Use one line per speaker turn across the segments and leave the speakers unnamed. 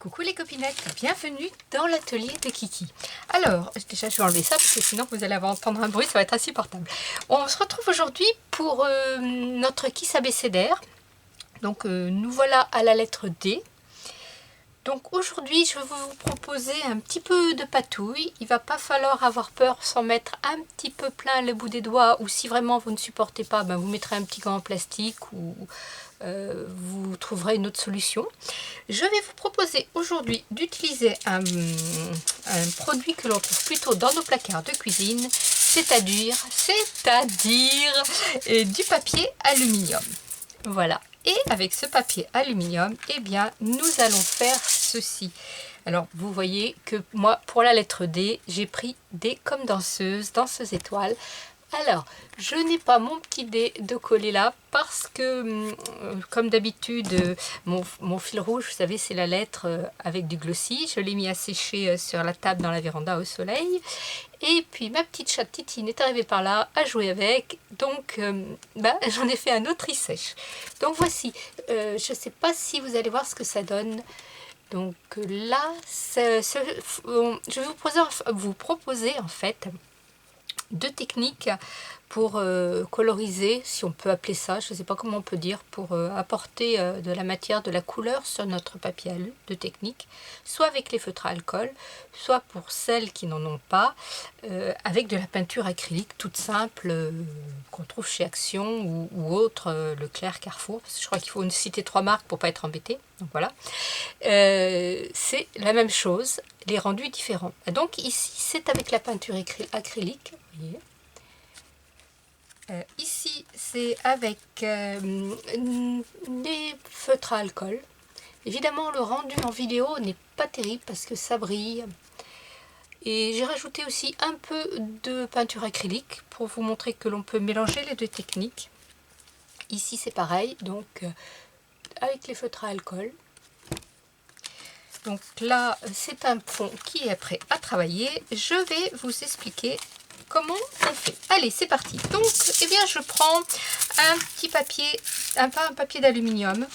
Coucou les copinettes, bienvenue dans l'atelier de Kiki. Alors, déjà je vais enlever ça parce que sinon vous allez entendre un bruit, ça va être insupportable. On se retrouve aujourd'hui pour notre kiss abécédaire. Donc nous voilà à la lettre D. Donc aujourd'hui je vais vous proposer un petit peu de patouille. Il va pas falloir avoir peur sans mettre un petit peu plein le bout des doigts, ou si vraiment vous ne supportez pas, ben vous mettrez un petit gant en plastique ou vous trouverez une autre solution. Je vais vous proposer aujourd'hui d'utiliser un produit que l'on trouve plutôt dans nos placards de cuisine, c'est-à-dire du papier aluminium. Voilà. Et avec ce papier aluminium, eh bien, nous allons faire ceci. Alors, vous voyez que moi, pour la lettre D, j'ai pris D comme danseuse étoile. Alors, je n'ai pas mon petit dé de coller là parce que, comme d'habitude, mon fil rouge, vous savez, c'est la lettre avec du glossy. Je l'ai mis à sécher sur la table dans la véranda au soleil. Et puis, ma petite chatte Titine est arrivée par là à jouer avec. Donc, j'en ai fait un autre tri-sèche. Donc, voici. Je ne sais pas si vous allez voir ce que ça donne. Donc là, je vais vous proposer en fait deux techniques pour coloriser, si on peut appeler ça, je ne sais pas comment on peut dire, pour apporter de la matière, de la couleur sur notre papier alu, de technique, soit avec les feutres à alcool, soit pour celles qui n'en ont pas, avec de la peinture acrylique toute simple qu'on trouve chez Action ou autre, Leclerc, Carrefour, parce que je crois qu'il faut citer 3 marques pour ne pas être embêté, donc voilà. C'est la même chose, les rendus différents. Donc ici, c'est avec la peinture acrylique, vous voyez. Ici, c'est avec des feutres à alcool. Évidemment, le rendu en vidéo n'est pas terrible parce que ça brille. Et j'ai rajouté aussi un peu de peinture acrylique pour vous montrer que l'on peut mélanger les deux techniques. Ici, c'est pareil, donc avec les feutres à alcool. Donc là, c'est un fond qui est prêt à travailler. Je vais vous expliquer comment on fait. Allez, c'est parti. Donc, eh bien, je prends un petit papier, un papier d'aluminium.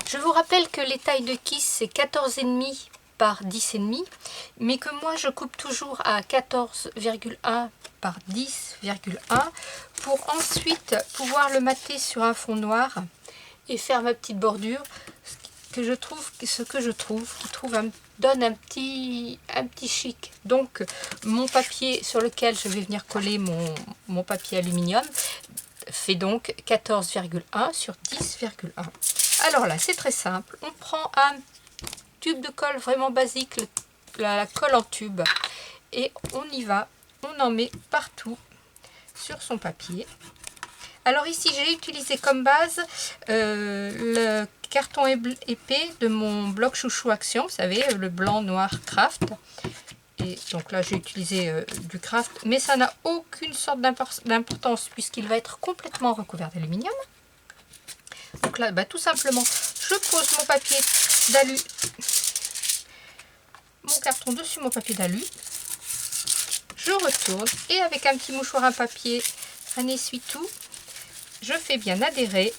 Je vous rappelle que les tailles de kiss, c'est 14,5 par 10,5, mais que moi, je coupe toujours à 14,1 par 10,1 pour ensuite pouvoir le mater sur un fond noir et faire ma petite bordure. Ce que je trouve donne un petit chic. Donc mon papier sur lequel je vais venir coller mon papier aluminium fait donc 14,1 sur 10,1. Alors là, c'est très simple. On prend un tube de colle vraiment basique, la colle en tube, et on y va. On en met partout sur son papier. Alors ici, j'ai utilisé comme base le carton épais de mon bloc chouchou Action, vous savez, le blanc noir Craft. Et donc là, j'ai utilisé du Craft, mais ça n'a aucune sorte d'importance puisqu'il va être complètement recouvert d'aluminium. Donc là, tout simplement, je pose mon papier d'alu, mon carton dessus mon papier d'alu. Je retourne et avec un petit mouchoir à papier, un essuie-tout, je fais bien adhérer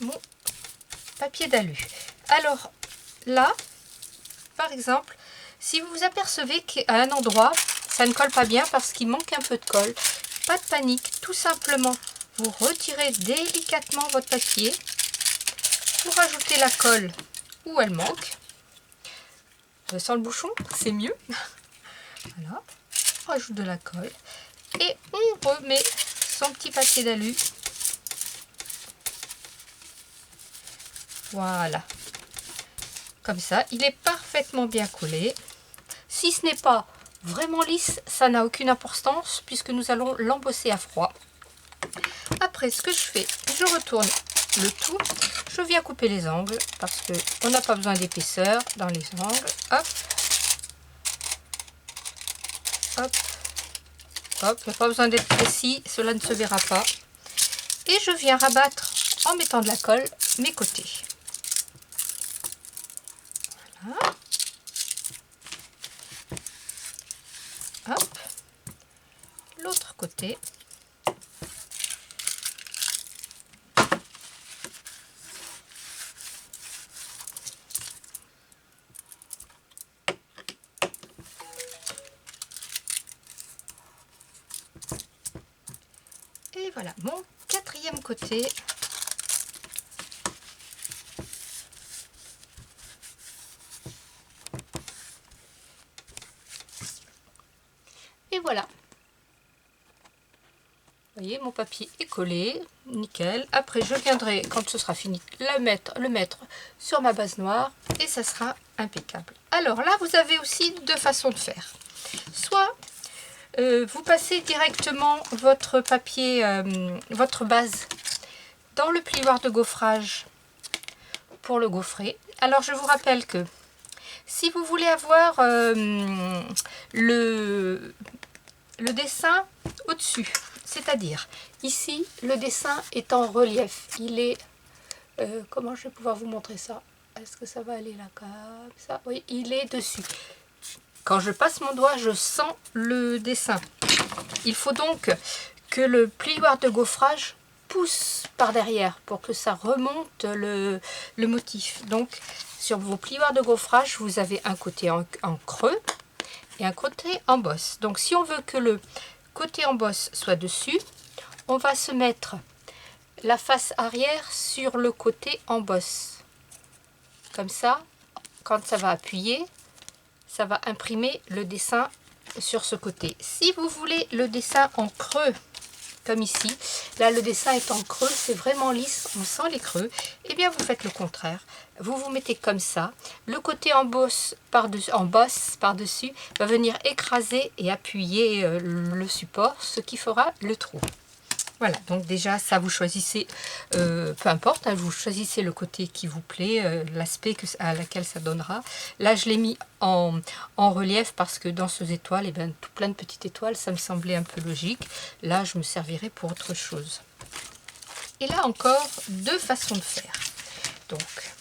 mon papier d'alu. Alors là, par exemple, si vous vous apercevez qu'à un endroit, ça ne colle pas bien parce qu'il manque un peu de colle, pas de panique, tout simplement, vous retirez délicatement votre papier, vous rajoutez la colle où elle manque, sans le bouchon, c'est mieux. Voilà, on rajoute de la colle et on remet son petit papier d'alu. Voilà. Comme ça, il est parfaitement bien collé. Si ce n'est pas vraiment lisse, ça n'a aucune importance puisque nous allons l'embosser à froid. Après, ce que je fais, je retourne le tout. Je viens couper les angles parce qu'on n'a pas besoin d'épaisseur dans les angles. Hop. Hop. Hop, il n'y a pas besoin d'être précis, cela ne se verra pas. Et je viens rabattre en mettant de la colle mes côtés. Voilà. Hop. L'autre côté. Et voilà, mon quatrième côté. Et voilà. Vous voyez, mon papier est collé, nickel. Après, je viendrai, quand ce sera fini, le mettre sur ma base noire et ça sera impeccable. Alors là, vous avez aussi deux façons de faire. Soit vous passez directement votre papier, votre base dans le plioir de gaufrage pour le gaufrer. Alors, je vous rappelle que si vous voulez avoir le dessin au-dessus, c'est-à-dire ici le dessin est en relief, il est comment je vais pouvoir vous montrer ça, est-ce que ça va aller là comme ça, oui, il est dessus. Quand je passe mon doigt, je sens le dessin. Il faut donc que le plioir de gaufrage pousse par derrière pour que ça remonte le motif. Donc sur vos plioirs de gaufrage, vous avez un côté en creux et un côté en bosse. Donc si on veut que le côté en bosse soit dessus, on va se mettre la face arrière sur le côté en bosse. Comme ça, quand ça va appuyer, ça va imprimer le dessin sur ce côté. Si vous voulez le dessin en creux, comme ici, là le dessin est en creux, c'est vraiment lisse, on sent les creux, et bien vous faites le contraire. Vous vous mettez comme ça, le côté en bosse par-dessus va venir écraser et appuyer le support, ce qui fera le trou. Voilà, donc déjà ça vous choisissez, peu importe, hein, vous choisissez le côté qui vous plaît, l'aspect à laquelle ça donnera. Là je l'ai mis en relief parce que dans ces étoiles, et bien, tout plein de petites étoiles, ça me semblait un peu logique. Là je me servirai pour autre chose. Et là encore, deux façons de faire. Donc,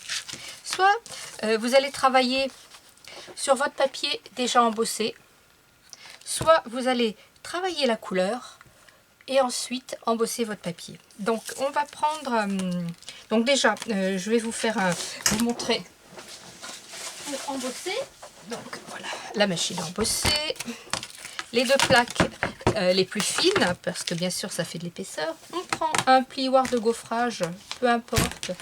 soit vous allez travailler sur votre papier déjà embossé, soit vous allez travailler la couleur et ensuite embosser votre papier. Donc on va prendre, donc déjà je vais vous montrer pour embosser. Donc voilà, la machine à embosser, les deux plaques les plus fines, parce que bien sûr ça fait de l'épaisseur. On prend un plioir de gaufrage, peu importe.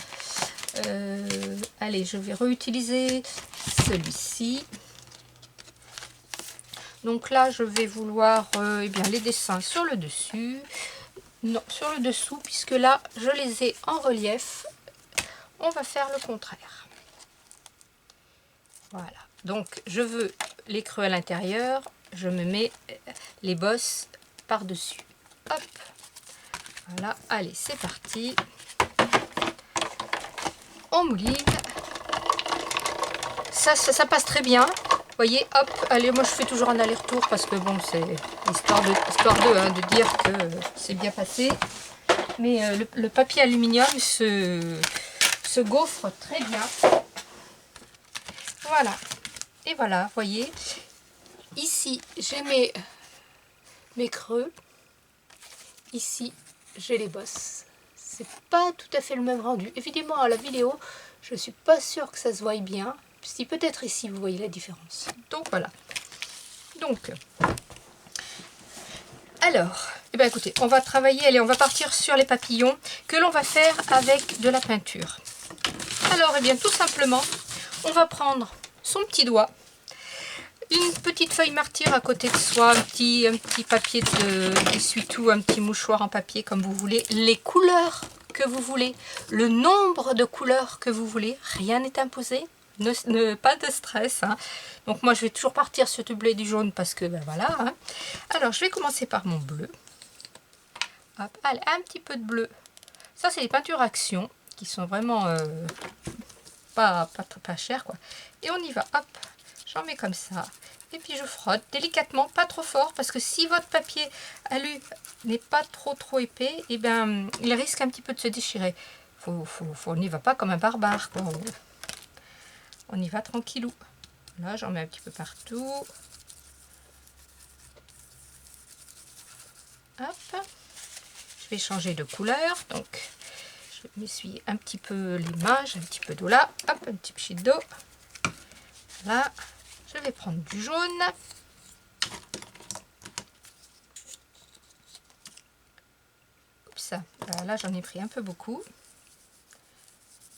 Allez, je vais réutiliser celui-ci. Donc là, je vais vouloir eh bien, les dessins sur le dessus. Non, sur le dessous, puisque là, je les ai en relief. On va faire le contraire. Voilà. Donc, je veux les creux à l'intérieur. Je me mets les bosses par-dessus. Hop. Voilà. Allez, c'est parti. On mouline. Ça passe très bien. Vous voyez, hop, allez, moi je fais toujours un aller-retour parce que bon, c'est histoire de dire que c'est bien passé. Mais le papier aluminium se gaufre très bien. Voilà. Et voilà, vous voyez. Ici, j'ai mes creux. Ici, j'ai les bosses. C'est pas tout à fait le même rendu. Évidemment, à la vidéo, je suis pas sûre que ça se voie bien. Si peut-être ici vous voyez la différence. Donc voilà. Donc, alors, eh bien écoutez, on va travailler, allez, on va partir sur les papillons que l'on va faire avec de la peinture. Alors, eh bien tout simplement, on va prendre son petit doigt, une petite feuille martyre à côté de soi, un petit papier d'essuie-tout, un petit mouchoir en papier comme vous voulez, les couleurs que vous voulez, le nombre de couleurs que vous voulez, rien n'est imposé. Pas de stress, hein. Donc moi je vais toujours partir sur du bleu et du jaune parce que ben voilà, hein. Alors je vais commencer par mon bleu. Hop, allez, un petit peu de bleu. Ça c'est des peintures Action qui sont vraiment pas chères quoi. Et on y va, hop, j'en mets comme ça. Et puis je frotte délicatement, pas trop fort, parce que si votre papier alu n'est pas trop épais, et ben il risque un petit peu de se déchirer. On n'y va pas comme un barbare quoi. On y va tranquillou. Là, j'en mets un petit peu partout. Hop. Je vais changer de couleur. Donc, je vais m'essuyer un petit peu les mains. J'ai un petit peu d'eau là. Hop, un petit pchit d'eau. Là, je vais prendre du jaune. plus. Là, j'en ai pris un peu beaucoup.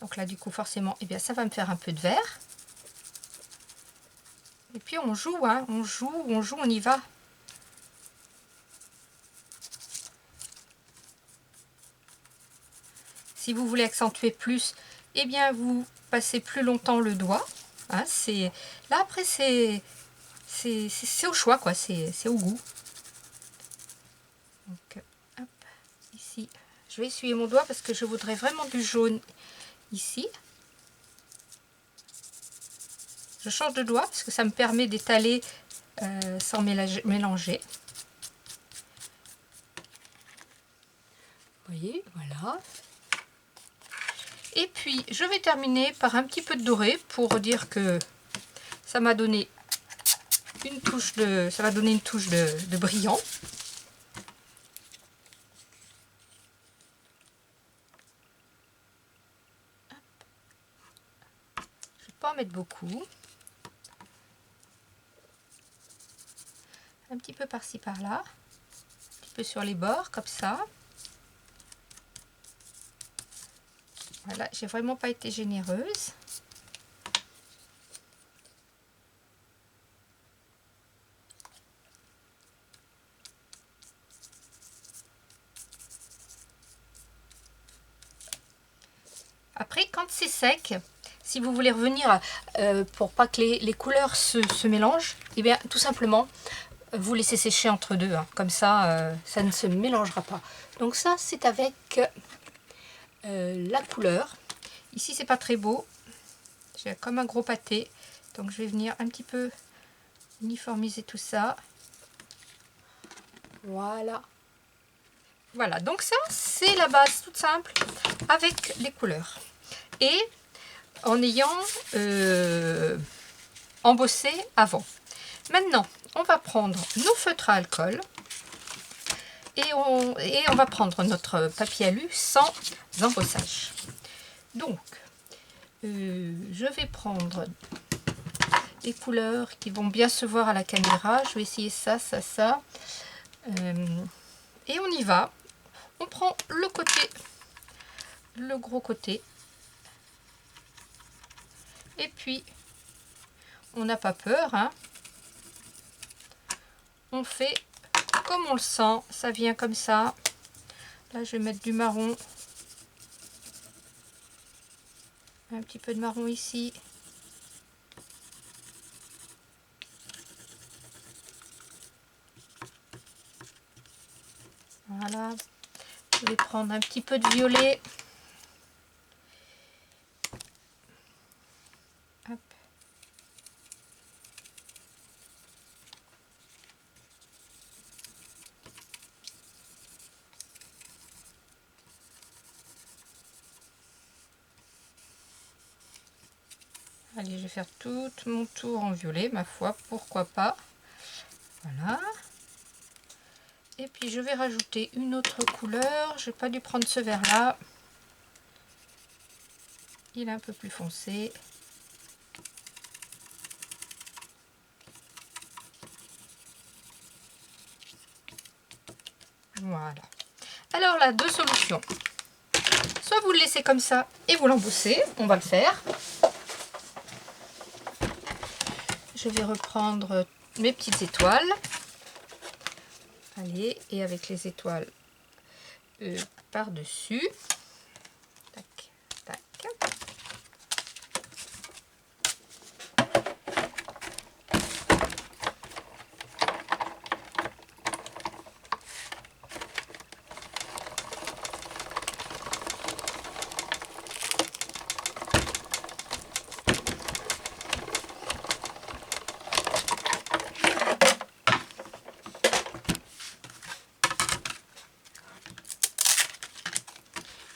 Donc là, du coup, forcément, eh bien, ça va me faire un peu de vert. Et puis, on joue, hein, on joue, on y va. Si vous voulez accentuer plus, eh bien, vous passez plus longtemps le doigt. Hein, là, après, c'est au choix, quoi. C'est au goût. Donc, hop, ici. Je vais essuyer mon doigt parce que je voudrais vraiment du jaune ici. Je change de doigt parce que ça me permet d'étaler sans mélanger. Vous voyez, voilà. Et puis, je vais terminer par un petit peu de doré pour dire que ça m'a donné une touche de brillant. Je vais pas en mettre beaucoup. Un petit peu par-ci par-là. Un petit peu sur les bords, comme ça. Voilà, j'ai vraiment pas été généreuse. Après, quand c'est sec, si vous voulez revenir pour pas que les couleurs se mélangent, eh bien tout simplement, vous laissez sécher entre deux. Hein. Comme ça, ça ne se mélangera pas. Donc ça, c'est avec la couleur. Ici, c'est pas très beau. J'ai comme un gros pâté. Donc je vais venir un petit peu uniformiser tout ça. Voilà. Voilà, donc ça, c'est la base toute simple avec les couleurs. Et en ayant embossé avant. Maintenant, on va prendre nos feutres à alcool et on va prendre notre papier alu sans embossage. Donc, je vais prendre des couleurs qui vont bien se voir à la caméra. Je vais essayer ça, ça, ça. Et on y va. On prend le côté, le gros côté. Et puis, on n'a pas peur. Hein. On fait comme on le sent. Ça vient comme ça. Là, je vais mettre du marron. Un petit peu de marron ici. Voilà. Je vais prendre un petit peu de violet. Hop. Allez, je vais faire tout mon tour en violet, ma foi, pourquoi pas. Voilà. Et puis je vais rajouter une autre couleur. J'ai pas dû prendre ce vert là. Il est un peu plus foncé. Voilà. Alors là, deux solutions. Soit vous le laissez comme ça et vous l'embossez. On va le faire. Je vais reprendre mes petites étoiles. Allez, et avec les étoiles par-dessus. Tac, tac.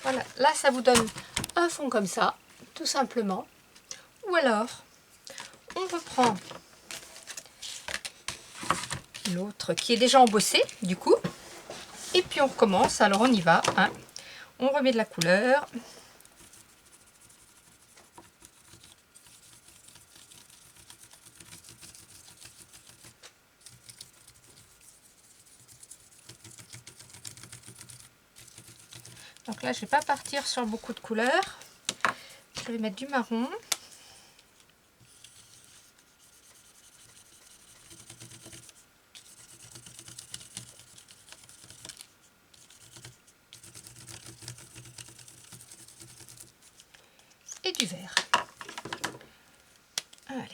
Voilà, là ça vous donne un fond comme ça, tout simplement. Ou alors, on reprend l'autre qui est déjà embossé, du coup. Et puis on recommence, alors on y va. Hein. On remet de la couleur. Donc là, je ne vais pas partir sur beaucoup de couleurs. Je vais mettre du marron. Et du vert. Allez.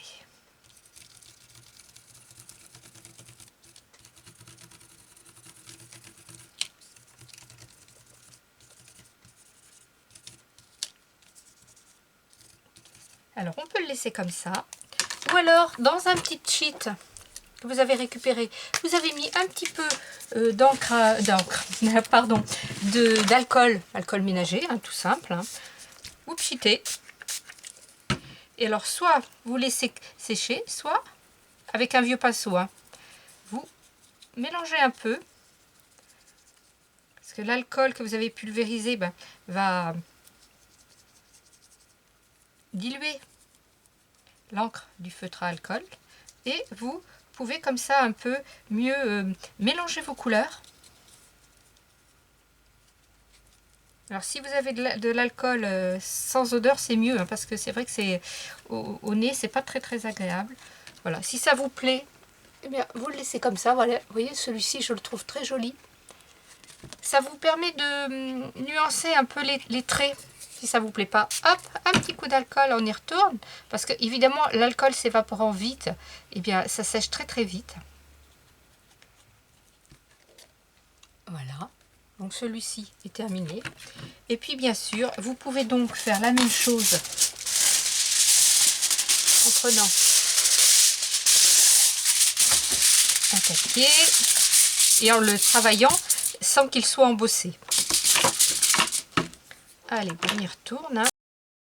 Alors, on peut le laisser comme ça. Ou alors, dans un petit sheet que vous avez récupéré, vous avez mis un petit peu d'alcool ménager, hein, tout simple. Hein. Vous pchitez. Et alors, soit vous laissez sécher, soit avec un vieux pinceau. Hein, vous mélangez un peu. Parce que l'alcool que vous avez pulvérisé va diluer l'encre du feutre à alcool. Et vous pouvez comme ça un peu mieux mélanger vos couleurs. Alors si vous avez de l'alcool sans odeur, c'est mieux, hein, parce que c'est vrai que c'est au nez, c'est pas très agréable. Voilà, si ça vous plaît, eh bien vous le laissez comme ça. Voilà, vous voyez, celui-ci je le trouve très joli. Ça vous permet de nuancer un peu les traits. Si ça vous plaît pas, hop, un petit coup d'alcool, on y retourne. Parce que évidemment, l'alcool s'évaporant vite, eh bien ça sèche très vite. Voilà. Donc celui-ci est terminé. Et puis bien sûr, vous pouvez donc faire la même chose en prenant un papier et en le travaillant sans qu'il soit embossé. Allez, on y retourne. Hein.